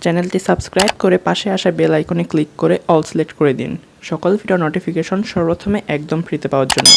চ্যানেলটি সাবস্ক্রাইব করে পাশে আসা বেল আইকনে ক্লিক করে অল সিলেক্ট করে দিন সকল ভিডিও নোটিফিকেশন সর্বপ্রথমে একদম ফ্রিতে পাওয়ার জন্য।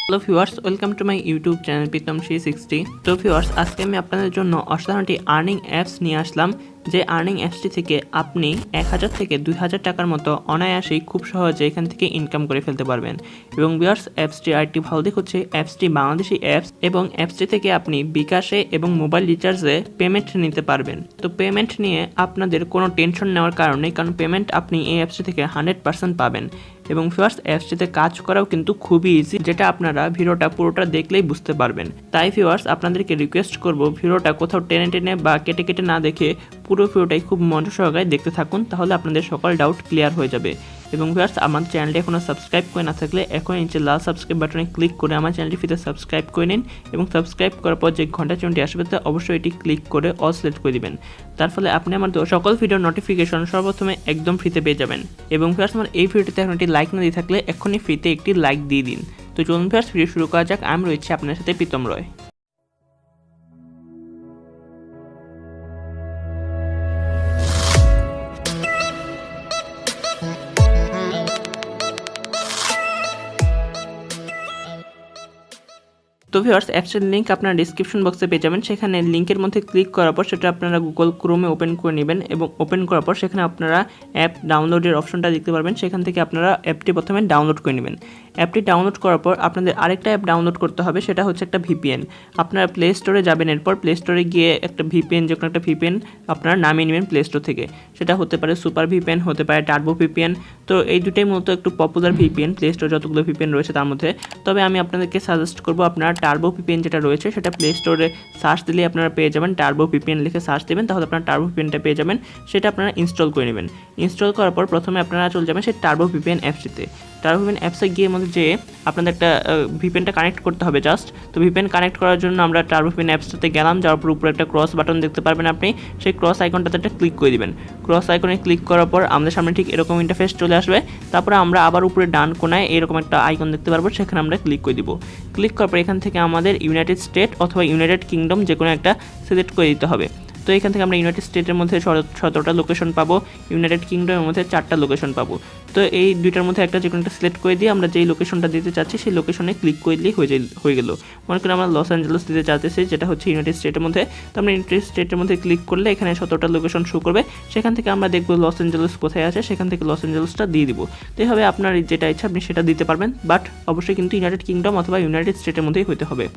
Hello viewers, welcome to my YouTube channel Pritam 360। তো ভিউয়ার্স, আজকে আমি আপনাদের জন্য অসাধারণ একটি আর্নিং অ্যাপস নিয়ে আসলাম। যে আর্নিং অ্যাপসটি থেকে আপনি 1000 থেকে 2000 টাকার মতো অনায়াসেই খুব সহজে এখান থেকে ইনকাম করে ফেলতে পারবেন। এবং ভিউয়ার্স, অ্যাপসটি আরেকটি ভালো দিক হচ্ছে অ্যাপসটি বাংলাদেশি অ্যাপস এবং অ্যাপসটি থেকে আপনি বিকাশে এবং মোবাইল রিচার্জে পেমেন্ট নিতে পারবেন। তো পেমেন্ট নিয়ে আপনাদের কোনো টেনশন নেওয়ার কারণ নেই, কারণ পেমেন্ট আপনি এই অ্যাপসটি থেকে 100% পাবেন। এবং ফার্স্ট অ্যাপসটিতে কাজ করাও কিন্তু খুবই ইজি, যেটা আপনারা ভিডিওটা পুরোটা দেখলেই বুঝতে পারবেন। তাই ভিউয়ার্স, আপনাদেরকে রিকোয়েস্ট করব ভিডিওটা কোথাও টেনে টেনে বা কেটে কেটে না দেখে পুরো ভিডিওটাই খুব মনোযোগ সহকারে দেখতে থাকুন, তাহলে আপনাদের সকল ডাউট ক্লিয়ার হয়ে যাবে। এবং ভিউয়ার্স, আমার চ্যানেলটি এখনও সাবস্ক্রাইব করে না থাকলে এখন নিচে লাল সাবস্ক্রাইব বাটনে ক্লিক করে আমার চ্যানেলটি ফ্রিতে সাবস্ক্রাইব করে নিন। এবং সাবস্ক্রাইব করার পর যে ঘন্টা চিহ্নটি আসবে তা অবশ্যই এটি ক্লিক করে অল সিলেক্ট করে দিবেন। তার ফলে আপনি আমার সকল ভিডিওর নোটিফিকেশন সর্বপ্রথমে একদম ফ্রিতে পেয়ে যাবেন। এবং ভিউয়ার্স, আমার এই ভিডিওটিতে এখন একটি লাইক না দিয়ে থাকলে এখনই ফ্রিতে একটি লাইক দিয়ে দিন। তো চলুন ভিউয়ার্স, ভিডিও শুরু করা যাক। আমি রয়েছি আপনার সাথে প্রীতম রয়। তো ভিউয়ার্স, অ্যাপসের লিঙ্ক আপনারা ডিসক্রিপশন বক্সে পেয়ে যাবেন। সেখানে লিঙ্কের মধ্যে ক্লিক করার পর সেটা আপনারা গুগল ক্রোমে ওপেন করে নেবেন এবং ওপেন করার পর সেখানে আপনারা অ্যাপ ডাউনলোডের অপশনটা দেখতে পারবেন। সেখান থেকে আপনারা অ্যাপটি প্রথমে ডাউনলোড করে নেবেন। অ্যাপটি ডাউনলোড করার পর আপনাদের আরেকটা অ্যাপ ডাউনলোড করতে হবে, সেটা হচ্ছে একটা ভিপিএন। আপনারা প্লে স্টোরে যাবেন, এরপর প্লে স্টোরে গিয়ে একটা ভিপিএন, যে কোনো একটা ভিপিএন আপনারা নামিয়ে নেবেন প্লে স্টোর থেকে। সেটা হতে পারে সুপার ভিপিএন, হতে পারে টার্বো ভিপিএন। তো এই দুটাই মূলত একটু পপুলার ভিপিএন প্লে স্টোরে যতগুলো ভিপিএন রয়েছে তার মধ্যে। তবে আমি আপনাদেরকে সাজেস্ট করবো আপনারা টার্বো ভিপিএন যেটা রয়েছে সেটা প্লে স্টোরে সার্চ দিলে আপনারা পেয়ে যাবেন। টার্বো ভিপিএন লিখে সার্চ দেবেন, তাহলে আপনারা টার্বো ভিপিএনটা পেয়ে যাবেন। সেটা আপনারা ইনস্টল করে নেবেন। ইনস্টল করার পর প্রথমে আপনারা চলে যাবেন সেই টার্বো ভিপিএন অ্যাপসটিতে। টার্বো ভিপিএন অ্যাপসে গিয়ে মধ্যে যে আপনাদের একটা ভিপিএনটা কানেক্ট করতে হবে জাস্ট। তো ভিপিএন কানেক্ট করার জন্য আমরা টার্বো ভিপিএন অ্যাপসটাতে গেলাম, যাওয়ার পর উপরে একটা ক্রস বাটন দেখতে পারবেন আপনি। সেই ক্রস আইকনটাতে একটা ক্লিক করে দিবেন। ক্রস আইকনে ক্লিক করার পর আমাদের সামনে ঠিক এরকম ইন্টারফেস চলে আসবে। তারপরে আমরা আবার উপরে ডান কোনায় এরকম একটা আইকন দেখতে পারবো, সেখানে আমরা ক্লিক করে দিব। ক্লিক করার পর এখান থেকে আমাদের ইউনাইটেড স্টেট অথবা ইউনাইটেড কিংডম যে কোনো একটা সিলেক্ট করে দিতে হবে। তো এখান থেকে আমরা ইউনাইটেড স্টেটের মধ্যে 17টা লোকেশন পাবো, ইউনাইটেড কিংডমের মধ্যে 4টা লোকেশন পাবো। তো এই দুইটার মধ্যে একটা যে কোনো একটা সিলেক্ট করে দিয়ে আমরা যেই লোকেশনটা দিতে চাচ্ছি সেই লোকেশনে ক্লিক করে দিলেই হয়ে গেল। মনে করি আমরা লস অ্যাঞ্জেলস দিতে চাচ্ছি, যেটা হচ্ছে ইউনাইটেড স্টেটের মধ্যে। তো আমরা ইউনাইটেড স্টেটের মধ্যে ক্লিক করলে এখানে 17টা লোকেশন শো করবে। সেখান থেকে আমরা দেখবো লস অ্যাঞ্জেলস কোথায় আছে, সেখান থেকে লস অ্যাঞ্জেলসটা দিয়ে দিব। তো এইভাবে আপনার যেটা ইচ্ছা আপনি সেটা দিতে পারবেন, বাট অবশ্যই কিন্তু ইউনাইটেড কিংডম অথবা ইউনাইটেড স্টেটের মধ্যেই হতে হবে।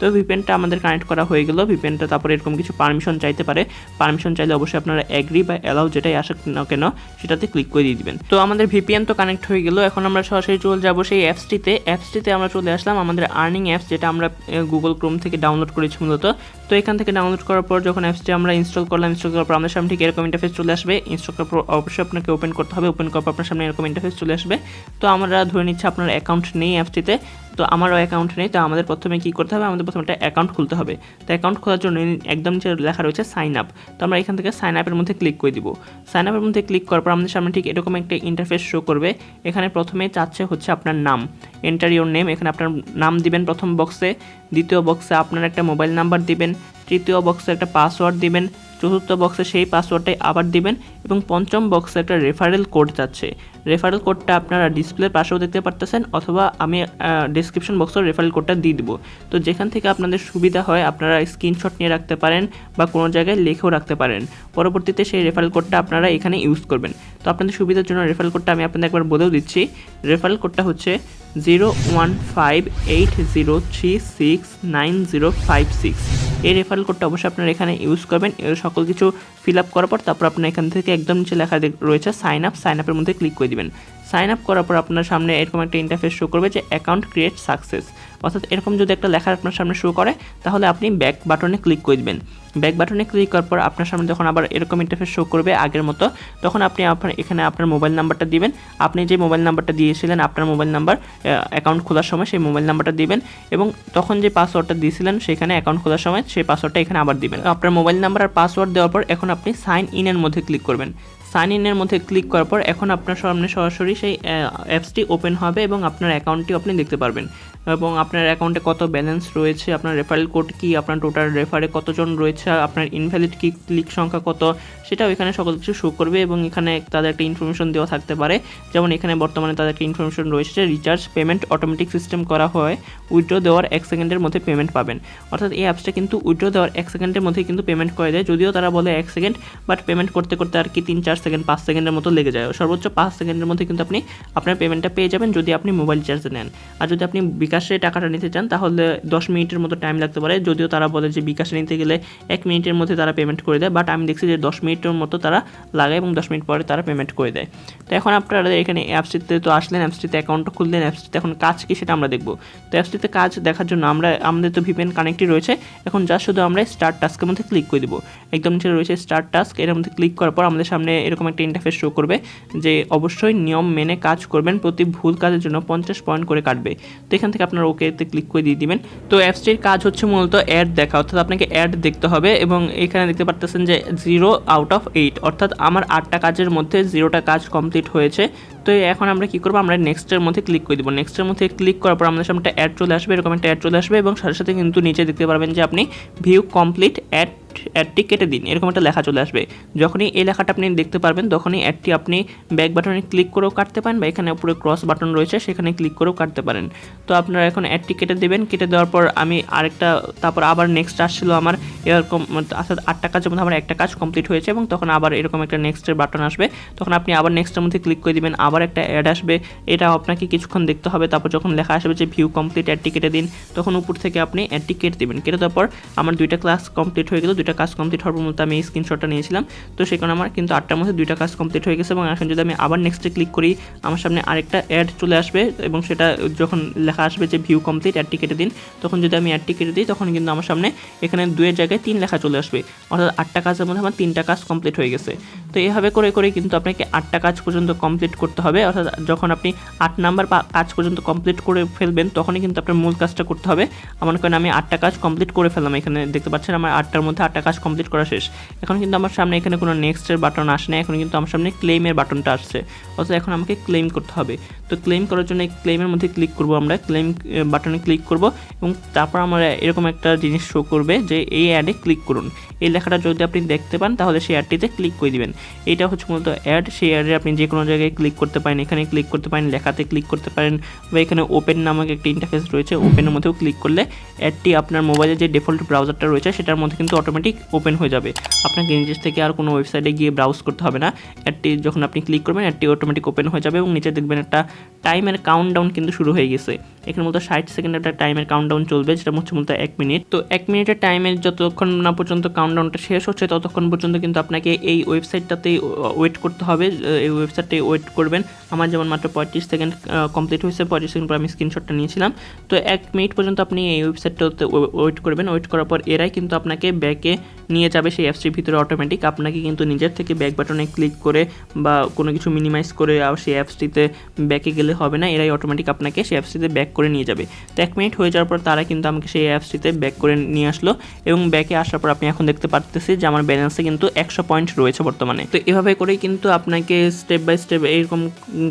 তো ভিপিএনটা আমাদের কানেক্ট করা হয়ে গেল। ভিপিএনটা তারপরে এরকম কিছু পারমিশন চাইতে পারে। পারমিশন চাইলে অবশ্যই আপনারা এগ্রি বা অ্যালাউ যেটাই আসুক না কেন সেটাতে ক্লিক করে দিয়ে দিবেন। তো আমাদের ভিপিএন তো কানেক্ট হয়ে গেল। এখন আমরা সরাসরি চলে যাবো সেই অ্যাপসটিতে আমরা চলে আসলাম। আমাদের আর্নিং অ্যাপস যেটা আমরা গুগল ক্রোম থেকে ডাউনলোড করেছি মূলত। তো এখান থেকে ডাউনলোড করার পর যখন অ্যাপসটি আমরা ইনস্টল করার পর আমাদের সামনে ঠিক এরকম ইন্টারফেস চলে আসবে। ইনস্টল করার পর অবশ্যই আপনাকে ওপেন করতে হবে। ওপেন করার পর আপনার সামনে এরকম ইন্টারফেস চলে আসবে। তো আমরা ধরে নিচ্ছি আপনার অ্যাকাউন্ট নেই অ্যাপসটিতে। তো আমারও অ্যাকাউন্ট নেই। তো আমাদের প্রথমে কী করতে হবে, আমাদের প্রথমে একটা অ্যাকাউন্ট খুলতে হবে। তো অ্যাকাউন্ট খোলার জন্য একদম নিচে লেখা রয়েছে সাইন আপ। তো আমরা এখান থেকে সাইন আপের মধ্যে ক্লিক করে দিব। সাইন আপের মধ্যে ক্লিক করার পর আমাদের সামনে ঠিক এরকম একটা ইন্টারফেস শো করবে। এখানে প্রথমে চাচ্ছে হচ্ছে আপনার নাম, এন্টার ইউর নেম। এখানে আপনার নাম দিবেন প্রথম বক্সে, দ্বিতীয় বক্সে আপনার একটা মোবাইল নাম্বার দিবেন, তৃতীয় বক্সে একটা পাসওয়ার্ড দিবেন, চতুর্থ বক্সে সেই পাসওয়ার্ডটাই আবার দিবেন এবং পঞ্চম বক্সে একটা রেফারেল কোড যাচ্ছে। রেফারেল কোডটা আপনারা ডিসপ্লের পাশেও দেখতে পারতেছেন, অথবা আমি ডিসক্রিপশন বক্সেও রেফারেল কোডটা দিয়ে দিব। তো যেখান থেকে আপনাদের সুবিধা হয় আপনারা স্ক্রিনশট নিয়ে রাখতে পারেন বা কোনো জায়গায় লিখেও রাখতে পারেন। পরবর্তীতে সেই রেফারেল কোডটা আপনারা এখানে ইউজ করবেন। তো আপনাদের সুবিধার জন্য রেফারেল কোডটা আমি আপনাদের একবার বলেও দিচ্ছি। রেফারেল কোডটা হচ্ছে 0158036905 এই রেফারেল কোডটা অবশ্যই আপনারা এখানে ইউজ করবেন। সকল কিছু ফিল আপ করার পর তারপর আপনার এখান থেকে একদম নিচে লেখা রয়েছে সাইন আপ। সাইন আপের মধ্যে ক্লিক করে দিবেন। সাইন আপ করার পর আপনার সামনে এরকম একটা ইন্টারফেস শো করবে যে অ্যাকাউন্ট ক্রিয়েট সাকসেস। অর্থাৎ এরকম যদি একটা লেখা আপনার সামনে শো করে তাহলে আপনি ব্যাক বাটনে ক্লিক করে দিবেন। ব্যাক বাটনে ক্লিক করার পর আপনার সামনে যখন আবার এরকম ইন্টারফেস শো করবে আগের মতো, তখন আপনি এখানে আপনার মোবাইল নাম্বারটা দিবেন। আপনি যে মোবাইল নাম্বারটা দিয়েছিলেন আপনার মোবাইল নাম্বার অ্যাকাউন্ট খোলার সময় সেই মোবাইল নাম্বারটা দিবেন এবং তখন যে পাসওয়ার্ডটা দিয়েছিলেন সেখানে অ্যাকাউন্ট খোলার সময় সেই পাসওয়ার্ডটা এখানে আবার দিবেন। আপনার মোবাইল নাম্বার আর পাসওয়ার্ড দেওয়ার পর এখন আপনি সাইন ইনের মধ্যে ক্লিক করবেন। সাইন ইনের মধ্যে ক্লিক করার পর এখন আপনার সামনে সরাসরি সেই অ্যাপসটি ওপেন হবে এবং আপনার অ্যাকাউন্টটি আপনি দেখতে পারবেন এবং আপনার অ্যাকাউন্টে কত ব্যালেন্স রয়েছে, আপনার রেফারেল কোড কি, আপনার টোটাল রেফারে কতজন রয়েছে, আপনার ইনভ্যালিড কি ক্লিক সংখ্যা কত, সেটাও এখানে সকল কিছু শো করবে এবং এখানে তাদের একটা ইনফরমেশন দেওয়া থাকতে পারে। যেমন এখানে বর্তমানে তাদের একটা ইনফরমেশন রয়েছে, রিচার্জ পেমেন্ট অটোমেটিক সিস্টেম করা হয়, উইথড্র দেওয়ার 1 সেকেন্ডের মধ্যে পেমেন্ট পাবেন। অর্থাৎ এই অ্যাপসটা কিন্তু উইথড্র দেওয়ার 1 সেকেন্ডের মধ্যেই কিন্তু পেমেন্ট করে দেয়, যদিও তারা বলে 1 সেকেন্ড, বাট পেমেন্ট করতে করতে আর কি 3-4 সেকেন্ড 5 সেকেন্ডের মতো লেগে যায়। সর্বোচ্চ 5 সেকেন্ডের মধ্যে কিন্তু আপনি আপনার পেমেন্টটা পেয়ে যাবেন যদি আপনি মোবাইল রিচার্জে নেন। আর যদি আপনি বিকাশে টাকাটা নিতে চান তাহলে 10 মিনিটের মতো টাইম লাগতে পারে, যদিও তারা বলে যে বিকাশে নিতে গেলে 1 মিনিটের মধ্যে তারা পেমেন্ট করে দেয়, বাট আমি দেখছি যে 10 মিনিটের মতো তারা লাগায় এবং 10 মিনিট পরে তারা পেমেন্ট করে দেয়। তো এখন আপনারা এখানে অ্যাপসটিতে তো আসলেন, অ্যাপসটিতে অ্যাকাউন্টটা খুললেন, অ্যাপসটিতে এখন কাজ কি সেটা আমরা দেখব। তো অ্যাপসটিতে কাজ দেখার জন্য আমাদের তো ভিপিএন কানেক্টই রয়েছে, এখন যা শুধু আমরা স্টার্ট টাস্কের মধ্যে ক্লিক করে দেবো। একদম নিচে রয়েছে স্টার্ট টাস্ক, এর মধ্যে ক্লিক করার পর আমাদের সামনে এরকম একটা ইন্টারফেস শো করবে যে অবশ্যই নিয়ম মেনে কাজ করবেন, প্রতি ভুল কাজের জন্য 50 পয়েন্ট করে কাটবে। তো এখান থেকে আপনারা ওকেতে ক্লিক করে দিয়ে দিবেন। তো অ্যাপসটির কাজ হচ্ছে মূলত অ্যাড দেখা, অর্থাৎ আপনাকে অ্যাড দেখতে হবে এবং এখানে দেখতে পাচ্ছেন যে 0 আউট অফ 8, অর্থাৎ আমার 8টা কাজের মধ্যে 0টা কাজ কমপ্লিট হয়েছে। তো এখন আমরা কী করবো, আমরা নেক্সটের মধ্যে ক্লিক করে দেবো। নেক্সটের মধ্যে ক্লিক করার পর আমাদের সামনে একটা অ্যাড চলে আসবে, এরকম একটা অ্যাড চলে আসবে এবং সাথে সাথে কিন্তু নিচে দেখতে পারবেন যে আপনি ভিউ কমপ্লিট অ্যাডটি কেটে দিন, এরকম একটা লেখা চলে আসবে। যখনই এই লেখাটা আপনি দেখতে পারবেন তখনই অ্যাডটি আপনি ব্যাক বাটনে ক্লিক করেও কাটতে পারেন বা এখানে উপরে ক্রস বাটন রয়েছে সেখানে ক্লিক করেও কাটতে পারেন। তো আপনারা এখন অ্যাডটি কেটে দেবেন। কেটে দেওয়ার পর আমি আরেকটা, তারপর আবার নেক্সট আসছিল আমার এরকম, অর্থাৎ 8টা কাজের মধ্যে আমার একটা কাজ কমপ্লিট হয়েছে এবং তখন আবার এরকম একটা নেক্সটের বাটন আসবে, তখন আপনি আবার নেক্সটের মধ্যে ক্লিক করে দিবেন, আবার একটা অ্যাড আসবে, এটা আপনাকে কিছুক্ষণ দেখতে হবে। তারপর যখন লেখা আসবে যে ভিউ কমপ্লিট অ্যাডটি কেটে দিন, তখন উপর থেকে আপনি অ্যাডটি কেটে দেবেন। কেটে দেওয়ার পর আমার 2টা ক্লাস কমপ্লিট হয়ে গেল। 2টা কাজ কমপ্লিট হওয়ার মতো আমি এই স্ক্রিনশটটা নিয়েছিলাম, তো সেখানে আমার কিন্তু 8টার মধ্যে 2টা কাজ কমপ্লিট হয়ে গেছে। এবং এখন যদি আমি আবার নেক্সটে ক্লিক করি আমার সামনে আরেকটা অ্যাড চলে আসবে এবং সেটা যখন লেখা আসবে যে ভিউ কমপ্লিট অ্যাডটি কেটে দিন, তখন যদি আমি অ্যাডটি কেটে দিই তখন কিন্তু আমার সামনে এখানে 2-এর জায়গায় 3 লেখা চলে আসবে, অর্থাৎ 8টা কাজের মধ্যে আমার 3টা কাজ কমপ্লিট হয়ে গেছে। তো এইভাবে করে করে কিন্তু আপনাকে 8টা কাজ পর্যন্ত কমপ্লিট করতে হবে, অর্থাৎ যখন আপনি 8 নাম্বার কাজ পর্যন্ত কমপ্লিট করে ফেলবেন তখনই কিন্তু আপনার মূল কাজটা করতে হবে। আমার কারণে আমি 8টা কাজ কমপ্লিট করে ফেললাম, এখানে দেখতে পাচ্ছেন আমার 8টার মধ্যে 8টা কাজ কমপ্লিট করা শেষ। এখন কিন্তু আমার সামনে এখানে কোনো নেক্সটের বাটন আসে না, এখন কিন্তু আমার সামনে ক্লেমের বাটনটা আসছে, অর্থাৎ এখন আমাকে ক্লেম করতে হবে। তো ক্লেম করার জন্য এই ক্লেমের মধ্যে ক্লিক করব, আমরা ক্লেম বাটনে ক্লিক করব এবং তারপর আমরা এরকম একটা জিনিস শো করবে যে এই অ্যাডে ক্লিক করুন। এই লেখাটা যদি আপনি দেখতে পান তাহলে সেই অ্যাডটিতে ক্লিক করে দিবেন। এটা হচ্ছে মূলত অ্যাড, সেই অ্যাডে আপনি যে কোনো জায়গায় ক্লিক করতে পারেন, এখানে ক্লিক করতে পারেন, লেখাতে ক্লিক করতে পারেন বা এখানে ওপেন নামক একটা ইন্টারফেস রয়েছে, ওপেনের মধ্যেও ক্লিক করলে অ্যাডটি আপনার মোবাইলে যে ডিফল্ট ব্রাউজারটা রয়েছে সেটার মধ্যে কিন্তু অটোমেটিক ওপেন হয়ে যাবে। আপনাকে নিজের থেকে আর কোনো ওয়েবসাইটে গিয়ে ব্রাউজ করতে হবে না, অ্যাডটি যখন আপনি ক্লিক করবেন অ্যাডটি অটোমেটিক ওপেন হয়ে যাবে এবং নিচে দেখবেন একটা টাইমের কাউন্টডাউন কিন্তু শুরু হয়ে গেছে। এখানে মূলত 60 সেকেন্ড একটা টাইমের কাউন্টডাউন চলবে, যেটা হচ্ছে মূলত 1 মিনিট। তো 1 মিনিটের টাইমের যতক্ষণ না পর্যন্ত কাউন্টডাউনটা শেষ হচ্ছে ততক্ষণ পর্যন্ত কিন্তু আপনাকে এই ওয়েবসাইটটাতেই ওয়েট করতে হবে, এই ওয়েবসাইটটাই ওয়েট করবেন। আমার যেমন মাত্র 35 সেকেন্ড কমপ্লিট হয়েছে, 35 সেকেন্ড পর আমি স্ক্রিনশটটা নিয়েছিলাম। তো 1 মিনিট পর্যন্ত আপনি এই ওয়েবসাইটটাতে ওয়েট করবেন। ওয়েট করার পর এরাই কিন্তু আপনাকে ব্যাকে নিয়ে যাবে সেই অ্যাপসটির ভিতরে অটোমেটিক। আপনাকে কিন্তু নিজের থেকে ব্যাক বাটনে ক্লিক করে বা কোনো কিছু মিনিমাইজ করে সেই অ্যাপসটিতে ব্যাকে গেলে হবে না, এরাই অটোমেটিক আপনাকে সেই অ্যাপসটিতে ব্যাক করে নিয়ে যাবে। তো 1 মিনিট হয়ে যাওয়ার পর তারা কিন্তু আমাকে সেই অ্যাপসটিতে ব্যাক করে নিয়ে আসলো এবং ব্যাকে আসার পর আপনি এখন দেখতে পাচ্ছেন যে আমার ব্যালেন্সে কিন্তু 100 পয়েন্ট রয়েছে বর্তমানে। তো এভাবে করেই কিন্তু আপনাকে স্টেপ বাই স্টেপ এইরকম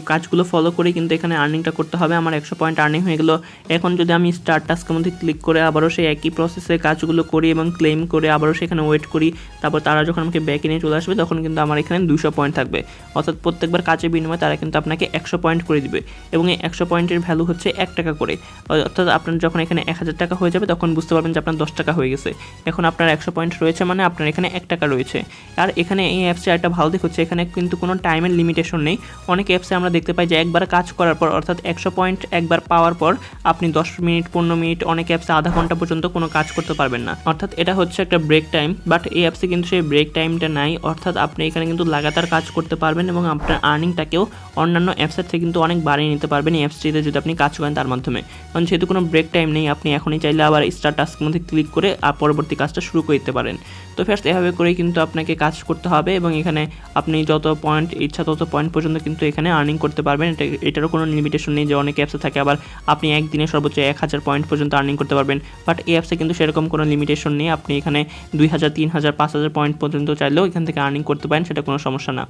কাজগুলো ফলো করে কিন্তু এখানে আর্নিংটা করতে হবে। আমার 100 পয়েন্ট আর্নিং হয়ে গেল। এখন যদি আমি স্টার্ট টাস্কের মধ্যে ক্লিক করে আবারও সেই একই প্রসেসে কাজগুলো করি এবং ক্লেম করে আবারও সেখানে ওয়েট করি, তারপর তারা যখন আমাকে ব্যাকে নিয়ে চলে আসবে তখন কিন্তু আমার এখানে 200 পয়েন্ট থাকবে, অর্থাৎ প্রত্যেকবার কাজের বিনিময়ে তারা কিন্তু আপনাকে 100 পয়েন্ট করে দিবে এবং এই 100 পয়েন্টের ভ্যালু হচ্ছে 1 টাকা করে, অর্থাৎ আপনার যখন এখানে 1000 টাকা হয়ে যাবে তখন বুঝতে পারবেন যে আপনার 10 টাকা হয়ে গেছে। এখন আপনার 100 পয়েন্ট রয়েছে মানে আপনার এখানে 1 টাকা রয়েছে। আর এখানে এই অ্যাপসে একটা ভালো দিক হচ্ছে এখানে কিন্তু কোনো টাইমের লিমিটেশন নেই। অনেক অ্যাপসে আমরা দেখতে পাই যে একবার কাজ করার পর, অর্থাৎ 100 পয়েন্ট একবার পাওয়ার পর আপনি 10 মিনিট 15 মিনিট, অনেক অ্যাপসে আধা ঘন্টা পর্যন্ত কোনো কাজ করতে পারবেন না, অর্থাৎ এটা হচ্ছে একটা ব্রেক টাইম। বাট এই অ্যাপসে কিন্তু সেই ব্রেক টাইমটা নাই, অর্থাৎ আপনি এখানে কিন্তু লাগাতার কাজ করতে পারবেন এবং আপনার আর্নিংটাকেও অন্যান্য অ্যাপসের থেকে কিন্তু অনেক বাড়িয়ে নিতে পারবেন এই অ্যাপসটিতে যদি আপনি কাজ করেন তার মাধ্যমে। কারণ যেহেতু কোনো ব্রেক টাইম নেই, আপনি এখনই চাইলে আবার স্টার্ট টাস্কের মধ্যে ক্লিক করে আর পরবর্তী কাজটা শুরু করে দিতে পারেন। তো ফার্স্ট এভাবে করেই কিন্তু আপনাকে কাজ করতে হবে এবং এখানে আপনি যত পয়েন্ট ইচ্ছা তত পয়েন্ট পর্যন্ত কিন্তু এখানে আর্নিং করতে পারবেন। এটারও কোনো লিমিটেশন নেই যে অনেক অ্যাপসে থাকে আবার আপনি একদিনে সর্বোচ্চ 1000 পয়েন্ট পর্যন্ত আর্নিং করতে পারবেন, বাট এই অ্যাপসে কিন্তু সেরকম কোনো লিমিটেশন নেই। আপনি এখানে 2000, 3000, 5000 পয়েন্ট পর্যন্ত চাইলেও এখান থেকে আর্নিং করতে পারেন, সেটা কোনো সমস্যা না।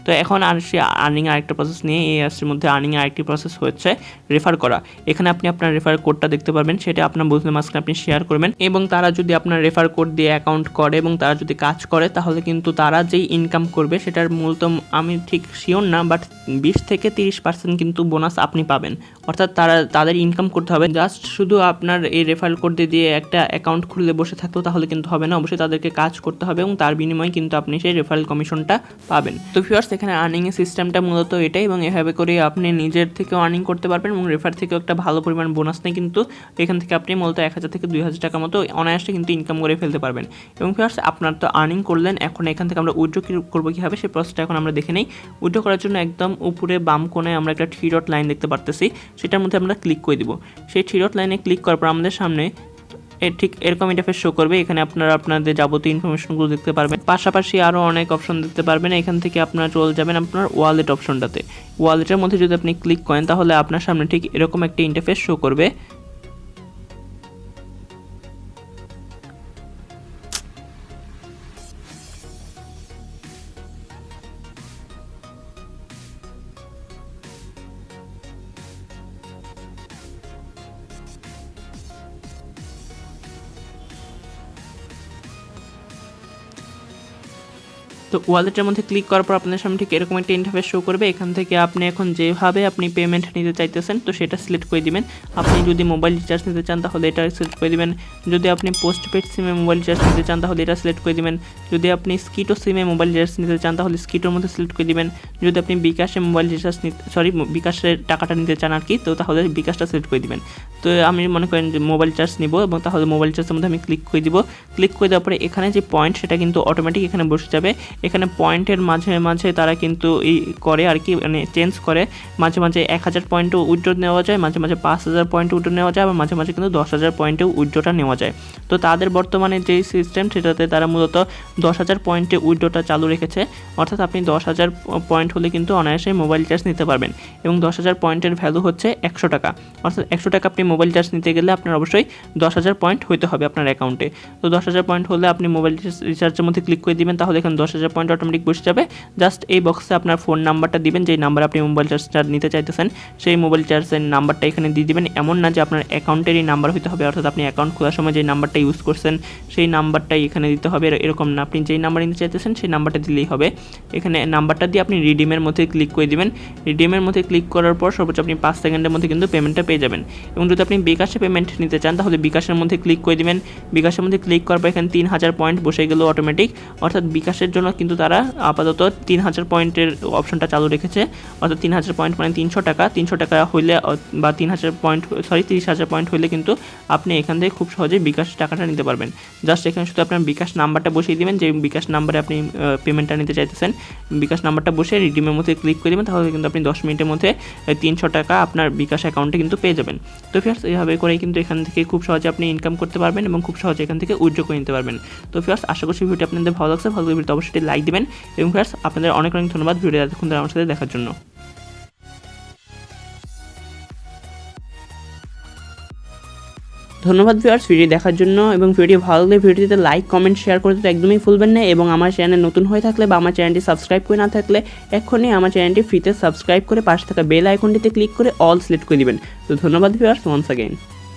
তো এখন আসছি আর্নিং আরেকটা প্রসেস নিয়ে। এই অ্যাপসের মধ্যে আর্নিং আরেকটি প্রসেস হচ্ছে রেফার করা। এখানে আপনি আপনার রেফার কোডটা দেখতে পারবেন, সেটা আপনার বন্ধুদের মাঝখানে আপনি শেয়ার করবেন এবং তারা যদি আপনার রেফার কোড দিয়ে অ্যাকাউন্ট করে এবং তারা যদি কাজ করে তাহলে কিন্তু তারা যেই ইনকাম করবে সেটার মূলত আমি ঠিক শিওর না, বাট 20 থেকে 30% কিন্তু বোনাস আপনি পাবেন। অর্থাৎ তাদের ইনকাম করতে হবে, জাস্ট শুধু আপনার এই রেফারেল কোড দিয়ে একটা অ্যাকাউন্ট খুলে বসে থাকলেও তাহলে কিন্তু হবে না, অবশ্যই তাদেরকে কাজ করতে হবে এবং তার বিনিময়ে কিন্তু আপনি সেই রেফারেল কমিশনটা পাবেন। তো ভিউয়ার্স এখানে আর্নিংয়ের সিস্টেমটা মূলত এটাই এবং এভাবে করে আপনি নিজের থেকেও আর্নিং করতে পারবেন এবং রেফার থেকেও একটা ভালো পরিমাণ বোনাস নেই, কিন্তু এখান থেকে আপনি মূলত 1000 থেকে 2000 টাকা মতো অনায়াসে কিন্তু ইনকাম করে ফেলতে পারবেন। এবং ভিউয়ার্স আপনার তো আর্নিং করলেন, এখন এখান থেকে আমরা উইথড্র করবো কীভাবে সেই প্রসেসটা এখন আমরা দেখে নেই। উইথড্র করার জন্য একদম উপরে বাম কোণে আমরা একটা 3 ডট লাইন দেখতে পারতেছি, সেটার মধ্যে আমরা ক্লিক করে দিব। সেই 3 ডট লাইনে ক্লিক করার পর আমাদের সামনে ঠিক এরকম ইন্টারফেস শো করবে। এখানে আপনারা আপনাদের যাবতীয় ইনফরমেশনগুলো দেখতে পারবেন, পাশাপাশি আরও অনেক অপশন দেখতে পারবেন। এখান থেকে আপনারা চলে যাবেন আপনার ওয়ালেট অপশনটাতে। ওয়ালেটের মধ্যে যদি আপনি ক্লিক করেন তাহলে আপনার সামনে ঠিক এরকম একটা ইন্টারফেস শো করবে। তো ওয়ালেটের মধ্যে ক্লিক করার পর আপনার সামনে ঠিক এরকম একটা ইন্টারফেস শো করবে। এখান থেকে আপনি এখন যেভাবে আপনি পেমেন্ট নিতে চাইতেছেন তো সেটা সিলেক্ট করে দিবেন। আপনি যদি মোবাইল রিচার্জ নিতে চান তাহলে এটা সিলেক্ট করে দিবেন, যদি আপনি পোস্টপেড সিমে মোবাইল রিচার্জ নিতে চান তাহলে এটা সিলেক্ট করে দিবেন, যদি আপনি স্কিটো সিমে মোবাইল রিচার্জ নিতে চান তাহলে স্কিটোর মধ্যে সিলেক্ট করে দিবেন, যদি আপনি বিকাশে মোবাইল রিচার্জ বিকাশের টাকাটা নিতে চান আর কি, তো তাহলে বিকাশটা সিলেক্ট করে দিবেন। তো আমি মনে করেন যে মোবাইল রিচার্জ নিব এবং তাহলে মোবাইল রিচার্জের মধ্যে আমি ক্লিক করে দিব। ক্লিক করে দেওয়ার পরে এখানে যে পয়েন্ট সেটা কিন্তু অটোমেটিক এখানে বসে যাবে। এখানে পয়েন্টের মাঝে মাঝে তারা কিন্তু করে আর কি, মানে চেঞ্জ করে। মাঝে মাঝে 1000 পয়েন্টও উইথড্র নেওয়া যায়, মাঝে মাঝে 5000 পয়েন্ট উইথড্র নেওয়া যায়, আবার মাঝে মাঝে কিন্তু 10,000 পয়েন্টেও উইথড্রটা নেওয়া যায়। তো তাদের বর্তমানে যেই সিস্টেম সেটাতে তারা মূলত 10,000 পয়েন্টে উইথড্রটা চালু রেখেছে। অর্থাৎ আপনি 10,000 পয়েন্ট হলে কিন্তু অনায়াসে মোবাইল রিচার্জ নিতে পারবেন এবং 10,000 পয়েন্টের ভ্যালু হচ্ছে 100 টাকা। অর্থাৎ 100 টাকা আপনি মোবাইল রিচার্জ নিতে গেলে আপনার অবশ্যই 10,000 পয়েন্ট হইতে হবে আপনার অ্যাকাউন্টে। তো 10,000 পয়েন্ট হলে আপনি মোবাইল রিচার্জের মধ্যে ক্লিক করে দিবেন, তাহলে এখানে 10,000 পয়েন্ট অটোমেটিক বসে যাবে। জাস্ট এই বক্সে আপনার ফোন নাম্বারটা দিবেন, যেই নাম্বার আপনি মোবাইল রিচার্জ নিতে চাইতেছেন সেই মোবাইল রিচার্জের নাম্বারটা এখানে দিয়ে দিবেন। এমন না যে আপনার অ্যাকাউন্টেরই নাম্বার হতে হবে, অর্থাৎ আপনি অ্যাকাউন্ট খোলার সময় যে নাম্বারটা ইউজ করছেন সেই নাম্বারটাই এখানে দিতে হবে, এরকম না। আপনি যেই নাম্বার নিতে চাইতেছেন সেই নাম্বারটা দিলেই হবে। এখানে নাম্বারটা দিয়ে আপনি রিডিমের মধ্যে ক্লিক করে দিবেন। রিডিমের মধ্যে ক্লিক করার পর সর্বোচ্চ আপনি 5 সেকেন্ডের মধ্যে কিন্তু পেমেন্টটা পেয়ে যাবেন। এবং যদি আপনি বিকাশে পেমেন্ট নিতে চান তাহলে বিকাশের মধ্যে ক্লিক করে দিবেন। বিকাশের মধ্যে ক্লিক করার পর এখানে 3000 পয়েন্ট বসে গেল অটোমেটিক। অর্থাৎ বিকাশের জন্য কিন্তু তারা আপাতত 3000 পয়েন্টের অপশনটা চালু রেখেছে। অর্থাৎ 3000 পয়েন্ট মানে 300 টাকা। 300 টাকা হইলে বা 3000 পয়েন্ট 30,000 পয়েন্ট হইলে কিন্তু আপনি এখান থেকে খুব সহজেই বিকাশ টাকাটা নিতে পারবেন। জাস্ট এখানে শুধু আপনার বিকাশ নাম্বারটা বসিয়ে দিবেন, যে বিকাশ নাম্বারে আপনি পেমেন্টটা নিতে চাইতেছেন। বিকাশ নাম্বারটা বসে রিডিমের মধ্যে ক্লিক করে দেবেন, তাহলে কিন্তু আপনি 10 মিনিটের মধ্যে 300 টাকা আপনার বিকাশ অ্যাকাউন্টে কিন্তু পেয়ে যাবেন। তো ফিয়ার্স এইভাবে করেই কিন্তু এখান থেকে খুব সহজে আপনি ইনকাম করতে পারবেন এবং খুব সহজে এখান থেকে উইথড্র করে নিতে পারবেন। তো ফিয়ার্স আশা করছি ভিডিওটি আপনাদের ভালো লাগছে। ভালো ভিডিওতে অবশ্যই লাইক দিবেন এবং ফিয়ার্স আপনাদের অনেক অনেক ধন্যবাদ ভিডিও এতক্ষণ ধরে আমার সাথে দেখার জন্য। ধন্যবাদ ভিউয়ার্স ভিডিও দেখার জন্য, এবং ভিডিও ভালো লাগলে ভিডিওতে লাইক কমেন্ট শেয়ার করতে একদমই ভুলবেন না। এবং আমার চ্যানেল নতুন হয়ে থাকলে বা আমার চ্যানেলটি সাবস্ক্রাইব করে না থাকলে এখনই আমার চ্যানেলটি ফ্রিতে সাবস্ক্রাইব করে পাশে থাকা বেল আইকনটিতে ক্লিক করে অল সিলেক্ট করে দিবেন। তো ধন্যবাদ ভিউয়ার্স ওয়ান্স अगेन।